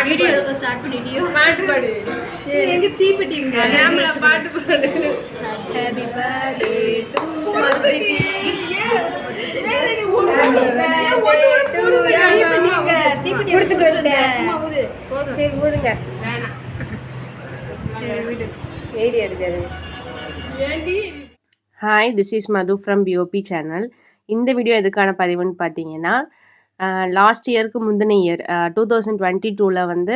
Video எடுக்க start பண்ணிட்டியோ? பாட்டு பாடு. எங்க தீப்பெட்டிங்க? கேமரா பாட்டு பாடு. ஹேப்பி பர்த்டே டு மதுரைக்கு. தீப்பெட்டி எடுத்துட்டு வந்துட்டேன். சும்மா ஊது. போதும். சரி ஊதுங்க. வேணாம். சரி விடு. வீடியோ எடுக்காது. ஏண்டி? Hi, this is Madhu from POP channel. இந்த வீடியோ எதுக்கான பதிவுன்னு பார்த்தீங்கன்னா, லாஸ்ட் இயருக்கு முந்தின இயர் 2022ல் வந்து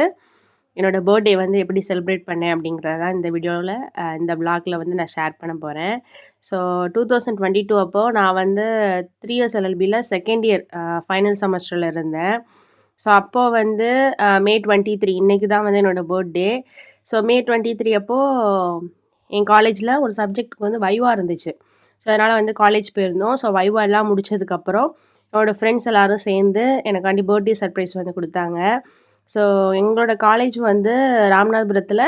என்னோடய பர்த்டே வந்து எப்படி செலிப்ரேட் பண்ணேன் அப்படிங்கிறது தான் இந்த வீடியோவில் இந்த வ்ளாகில் வந்து நான் ஷேர் பண்ண போகிறேன். ஸோ 2022 அப்போது நான் வந்து 3 இயர்ஸ் எல்எல்பியில் செகண்ட் இயர் ஃபைனல் செமஸ்டரில் இருந்தேன். ஸோ அப்போது வந்து மே 23 இன்றைக்கி தான் வந்து என்னோடய பர்த்டே. ஸோ மே 23 அப்போது என் காலேஜில் ஒரு சப்ஜெக்ட்டுக்கு வந்து வைவா இருந்துச்சு. ஸோ அதனால் வந்து காலேஜ் போயிருந்தோம். ஸோ வைவா எல்லாம் முடிச்சதுக்கப்புறம் என்னோடய ஃப்ரெண்ட்ஸ் எல்லோரும் சேர்ந்து எனக்காண்டி பர்த்டே சர்ப்ரைஸ் வந்து கொடுத்தாங்க. ஸோ எங்களோட காலேஜ் வந்து ராமநாதபுரத்தில்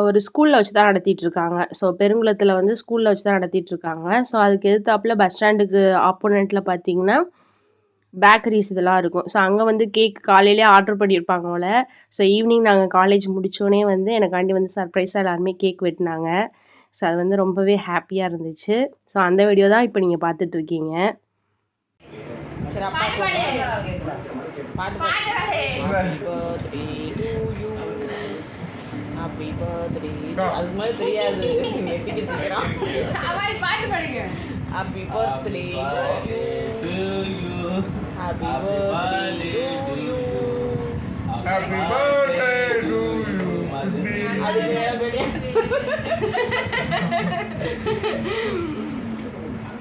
ஒரு ஸ்கூலில் வச்சு தான் நடத்திட்டுருக்காங்க. ஸோ பெருங்குளத்தில் வந்து ஸ்கூலில் வச்சு தான் நடத்திட்டுருக்காங்க. ஸோ அதுக்கு எதிர்த்தாப்புல பஸ் ஸ்டாண்டுக்கு ஆப்போனண்ட்டில் பார்த்திங்கன்னா பேக்கரிஸ் இதெல்லாம் இருக்கும். ஸோ அங்கே வந்து கேக் காலையிலே ஆர்டர் பண்ணியிருப்பாங்க போல். ஸோ ஈவினிங் நாங்கள் காலேஜ் முடித்தோடனே வந்து எனக்காண்டி வந்து சர்ப்ரைஸாக எல்லாருமே கேக் வெட்டினாங்க. ஸோ அது வந்து ரொம்பவே ஹாப்பியாக இருந்துச்சு. ஸோ அந்த வீடியோ தான் இப்போ நீங்கள் பார்த்துட்ருக்கீங்க. Happy birthday to you. Happy birthday to you. அது வேறபடியா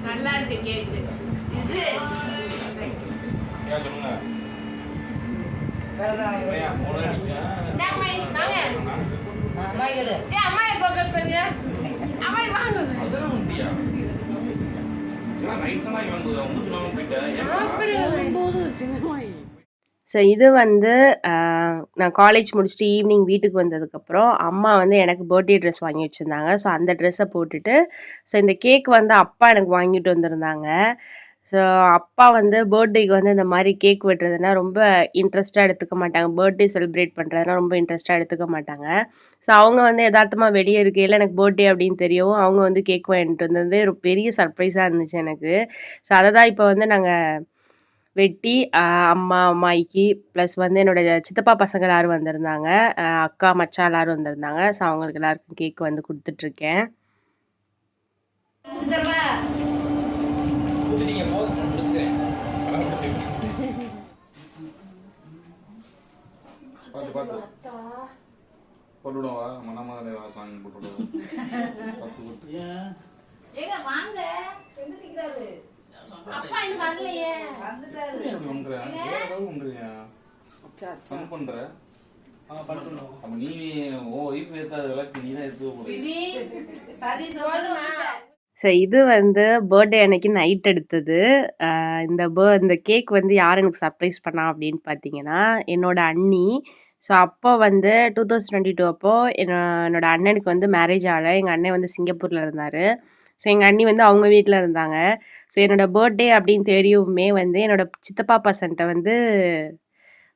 நல்லா இருக்கு கேக். இது யா சொல்லுங்க. வேறதானே போன் அடிங்க. வாங்க. அம்மா எடு. அம்மா ஃபோக்கஸ் பண்ணுங்க. அம்மா வாங்க. அதெல்லாம் முடியா? நான் நைட் தான் வந்து உங்களுக்கு போயிட்டேன். ஸோ இது வந்து நான் காலேஜ் முடிச்சுட்டு ஈவினிங் வீட்டுக்கு வந்ததுக்கப்புறம் அம்மா வந்து எனக்கு பர்த்டே ட்ரெஸ் வாங்கி வச்சுருந்தாங்க. ஸோ அந்த ட்ரெஸ்ஸை போட்டுட்டு ஸோ இந்த கேக் வந்து அப்பா எனக்கு வாங்கிட்டு வந்திருந்தாங்க. ஸோ அப்பா வந்து பர்த்டேக்கு வந்து இந்த மாதிரி கேக் வெட்டுறதுனா ரொம்ப இன்ட்ரெஸ்ட்டாக எடுத்துக்க மாட்டாங்க. பர்த்டே செலிப்ரேட் பண்ணுறதுனா ரொம்ப இன்ட்ரெஸ்ட்டாக எடுத்துக்க மாட்டாங்க. ஸோ அவங்க வந்து எதார்த்தமாக வெளியே இருக்கையில் எனக்கு பர்த்டே அப்படின்னு தெரியவும் அவங்க வந்து கேக் வாங்கிட்டு வந்தது ஒரு பெரிய சர்ப்ரைஸாக இருந்துச்சு எனக்கு. ஸோ அதை தான் இப்போ வந்து நாங்கள் வெட்டி அம்மா அம்மாயிக்கு ப்ளஸ் வந்து என்னோடய சித்தப்பா பசங்க எல்லோரும் வந்திருந்தாங்க, அக்கா மச்சான் எல்லோரும் வந்திருந்தாங்க. ஸோ அவங்களுக்கு எல்லாருக்கும் கேக் வந்து கொடுத்துட்ருக்கேன். போட்டுடுவா மனமாதே சாமி போட்டுடுவா. ஏங்க வாங்க எந்திரிக்கிறாரு. அப்பா இன்னும் வரலையே. வந்துட்டாரு. எப்படி பண்ற? வேற பண்றியா? சம் பண்ற? பண்றோம். அப்ப நீ ஓ வைஃப் ஏத்தாதல நீ தான் எடுத்து போற. விதி சரி சொல்லுமா. ஸோ இது வந்து பர்த்டே அன்னைக்கு நைட் எடுத்தது. இந்த கேக் வந்து யார் எனக்கு சர்ப்ரைஸ் பண்ணா அப்படின்னு பார்த்தீங்கன்னா என்னோடய அண்ணி. ஸோ அப்போ வந்து 2022 அப்போது என்னோடய அண்ணனுக்கு வந்து மேரேஜ் ஆகலை. எங்கள் அண்ணன் வந்து சிங்கப்பூரில் இருந்தார். ஸோ எங்கள் அண்ணி வந்து அவங்க வீட்டில் இருந்தாங்க. ஸோ என்னோடய பர்த்டே அப்படின்னு தெரியுமே வந்து என்னோடய சித்தப்பா பசன்ட்ட வந்து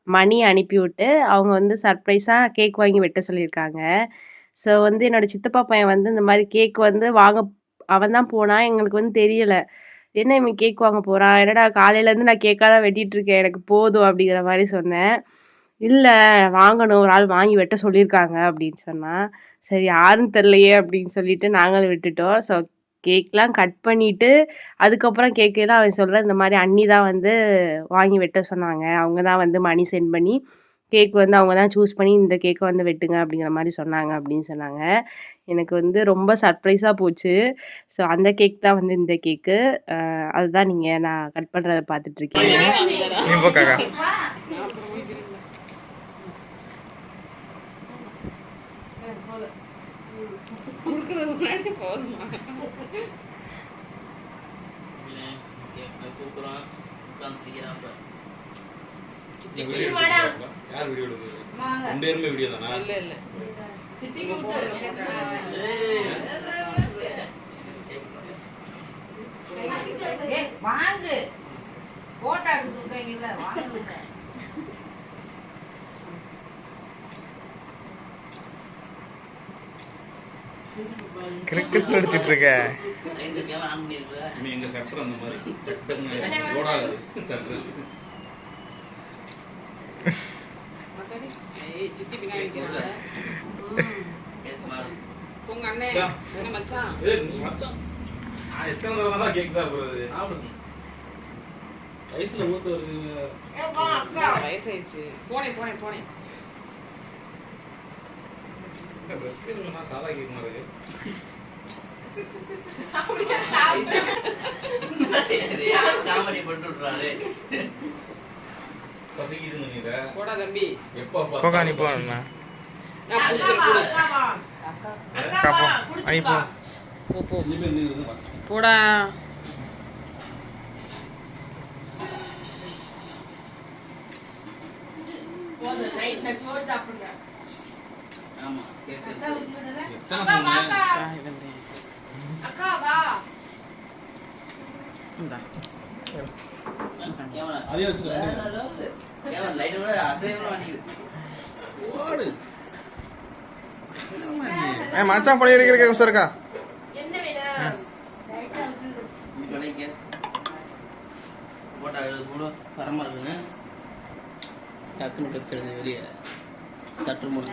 மணி அனுப்பிவிட்டு அவங்க வந்து சர்ப்ரைஸாக கேக் வாங்கி வெட்ட சொல்லியிருக்காங்க. ஸோ வந்து என்னோடய சித்தப்பா பையன் வந்து இந்த மாதிரி கேக் வந்து அவன் தான் போனான். எங்களுக்கு வந்து தெரியலை, என்ன இவன் கேக் வாங்க போகிறான், என்னடா காலையிலேருந்து நான் கேக்காக தான் வெட்டிகிட்ருக்கேன், எனக்கு போதும் அப்படிங்கிற மாதிரி சொன்னேன். இல்லை வாங்கணும், ஒரு ஆள் வாங்கி வெட்ட சொல்லியிருக்காங்க அப்படின்னு சொன்னான். சரி யாருன்னு தெரிலையே அப்படின்னு சொல்லிட்டு நாங்களும் விட்டுட்டோம். ஸோ கேக்லாம் கட் பண்ணிவிட்டு அதுக்கப்புறம் கேட்கலாம் அவன் சொல்கிறேன் இந்த மாதிரி அண்ணி தான் வந்து வாங்கி வெட்ட சொன்னாங்க, அவங்க தான் வந்து மணி சென்ட் பண்ணி கேக் வந்து அவங்க தான் சூஸ் பண்ணி இந்த கேக்கை வந்து வெட்டுங்க அப்படிங்கிற மாதிரி சொன்னாங்க அப்படின்னு சொன்னாங்க. எனக்கு வந்து ரொம்ப சர்ப்ரைஸாக போச்சு. ஸோ அந்த கேக் தான் வந்து இந்த கேக்கு. அதுதான் நீங்கள் நான் கட் பண்ணுறதை பார்த்துட்ருக்கீங்க. யார் வீடியோ எடுக்குது? ரெண்டு பேருமே வீடியோ தானா? இல்ல இல்ல சித்தி வாங்கு கிரிக்கெட் அடிச்சிட்டு இருக்க. நீ எங்க சட்டர் அந்த மாதிரி டக்குன்னு லோட் ஆகுது சட்டர். சித்தி பின்னாடி உங்க அண்ணே என்ன மச்சான் மச்சான் நான் எத்தனை தடவை தான் கேக் சாப்பிடுறது? வயசுல மூத்த ஒரு வயசாயிடுச்சு. போனேன் பிரஸ் கிரீம் சொன்னா சாதா கேக் மாதிரி காமெடி பண்ணிட்டு விட்டுறாரு. பசிக்குதுன்னு நீங்க போடா தம்பி. எப்ப போக்கா நீ போனா நான் புடிச்சிட்டு போடு. அக்கா போ ஐ போ. போ போடா. ஆமா கேக்கு அதே வச்சுக்கோ. லைட் கூட அசைவ மாட்டேங்குது. மச்சான் பழைய இருக்கிற சார்க்கா போட்டா கூட பரமா இருக்குங்க. டக்குன்னு டக்குறது வெளியே சற்று முடி.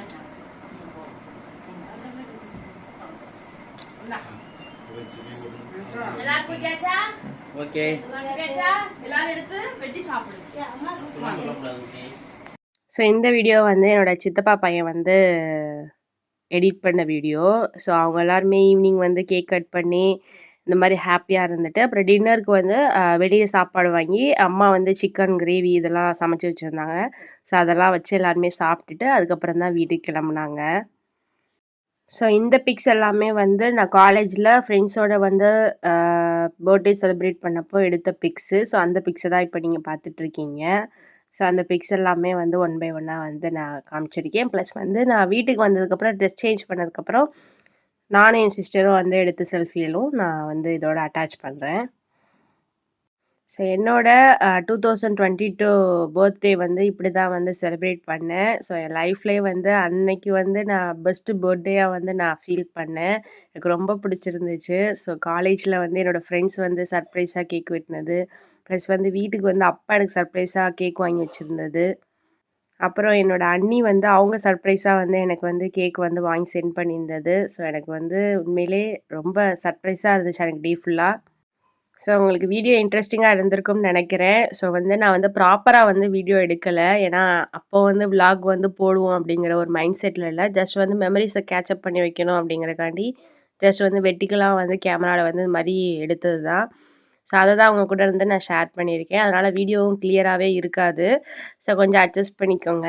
ஓகே ஸோ இந்த வீடியோ வந்து என்னோடய சித்தப்பா பையன் வந்து எடிட் பண்ண வீடியோ. ஸோ அவங்க எல்லாருமே ஈவினிங் வந்து கேக் கட் பண்ணி இந்த மாதிரி ஹாப்பியாக இருந்துட்டு அப்புறம் டின்னருக்கு வந்து வெளியே சாப்பாடு வாங்கி அம்மா வந்து சிக்கன் கிரேவி இதெல்லாம் சமைச்சி வச்சுருந்தாங்க. ஸோ அதெல்லாம் வச்சு எல்லாருமே சாப்பிட்டுட்டு அதுக்கப்புறம் தான் வீட்டுக்கு கிளம்புனாங்க. ஸோ இந்த பிக்ஸ் எல்லாமே வந்து நான் காலேஜில் ஃப்ரெண்ட்ஸோட வந்து பர்த்டே செலிப்ரேட் பண்ணப்போ எடுத்த பிக்ஸு. ஸோ அந்த பிக்ஸை தான் இப்போ நீங்கள் பார்த்துட்ருக்கீங்க. ஸோ அந்த பிக்ஸ் எல்லாமே வந்து ஒன் பை ஒன்னாக வந்து நான் காமிச்சிருக்கேன். ப்ளஸ் வந்து நான் வீட்டுக்கு வந்ததுக்கப்புறம் ட்ரெஸ் சேஞ்ச் பண்ணதுக்கப்புறம் நானும் என் சிஸ்டரும் வந்து எடுத்த செல்ஃபியிலும் நான் வந்து இதோட அட்டாச் பண்ணுறேன். ஸோ என்னோட 2022 பர்த்டே வந்து இப்படி தான் வந்து செலிப்ரேட் பண்ணேன். ஸோ என் லைஃப்லேயே வந்து அன்னைக்கு வந்து நான் பெஸ்ட்டு பர்த்டேயாக வந்து நான் ஃபீல் பண்ணேன். எனக்கு ரொம்ப பிடிச்சிருந்துச்சு. ஸோ காலேஜில் வந்து என்னோடய ஃப்ரெண்ட்ஸ் வந்து சர்ப்ரைஸாக கேக் வெட்டினது, ப்ளஸ் வந்து வீட்டுக்கு வந்து அப்பா எனக்கு சர்ப்ரைஸாக கேக் வாங்கி வச்சுருந்தது. அப்புறம் என்னோடய அண்ணி வந்து அவங்க சர்ப்ரைஸாக வந்து எனக்கு வந்து கேக் வந்து வாங்கி சென்ட் பண்ணியிருந்தது. ஸோ எனக்கு வந்து உண்மையிலே ரொம்ப சர்ப்ரைஸாக இருந்துச்சு எனக்கு டே ஃபுல்லாக. ஸோ உங்களுக்கு வீடியோ இன்ட்ரெஸ்டிங்காக இருந்திருக்கும்னு நினைக்கிறேன். ஸோ வந்து நான் வந்து ப்ராப்பராக வந்து வீடியோ எடுக்கலை. ஏன்னா அப்போ வந்து விலாக் வந்து போடுவோம் அப்படிங்கிற ஒரு மைண்ட் செட்டில் இல்லை. ஜஸ்ட் வந்து மெமரிஸை கேட்சப் பண்ணி வைக்கணும் அப்படிங்கிறக்காண்டி ஜஸ்ட் வந்து வெட்டிக்கலாக வந்து கேமராவில் வந்து இது மாதிரி எடுத்தது தான். ஸோ அதை தான் அவங்க கூட இருந்து நான் ஷேர் பண்ணியிருக்கேன். அதனால் வீடியோவும் கிளியராகவே இருக்காது. ஸோ கொஞ்சம் அட்ஜஸ்ட் பண்ணிக்கோங்க.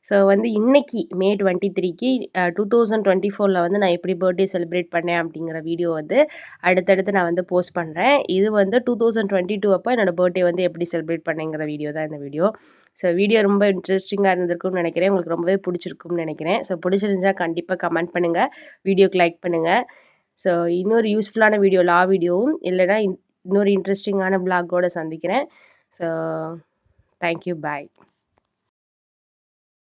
ஸோ வந்து இன்றைக்கி மே 23க்கு 2024 வந்து நான் எப்படி பர்த்டே செலிப்ரேட் பண்ணேன் அப்படிங்கிற வீடியோ வந்து அடுத்தடுத்து நான் வந்து போஸ்ட் பண்ணுறேன். இது வந்து 2022 அப்போ என்னோடய பர்த்டே வந்து எப்படி செலிப்ரேட் பண்ணேங்கிற வீடியோ தான் இந்த வீடியோ. ஸோ வீடியோ ரொம்ப இன்ட்ரெஸ்டிங்காக இருந்திருக்கும்னு நினைக்கிறேன். உங்களுக்கு ரொம்பவே பிடிச்சிருக்கும்னு நினைக்கிறேன். ஸோ பிடிச்சிருந்தா கண்டிப்பாக கமெண்ட் பண்ணுங்கள், வீடியோக்கு லைக் பண்ணுங்கள். ஸோ இன்னொரு யூஸ்ஃபுல்லான வீடியோ வீடியோவும் இல்லைனா இன்னொரு இன்ட்ரெஸ்டிங்கான விளாகோடு சந்திக்கிறேன். ஸோ தேங்க்யூ, பாய்.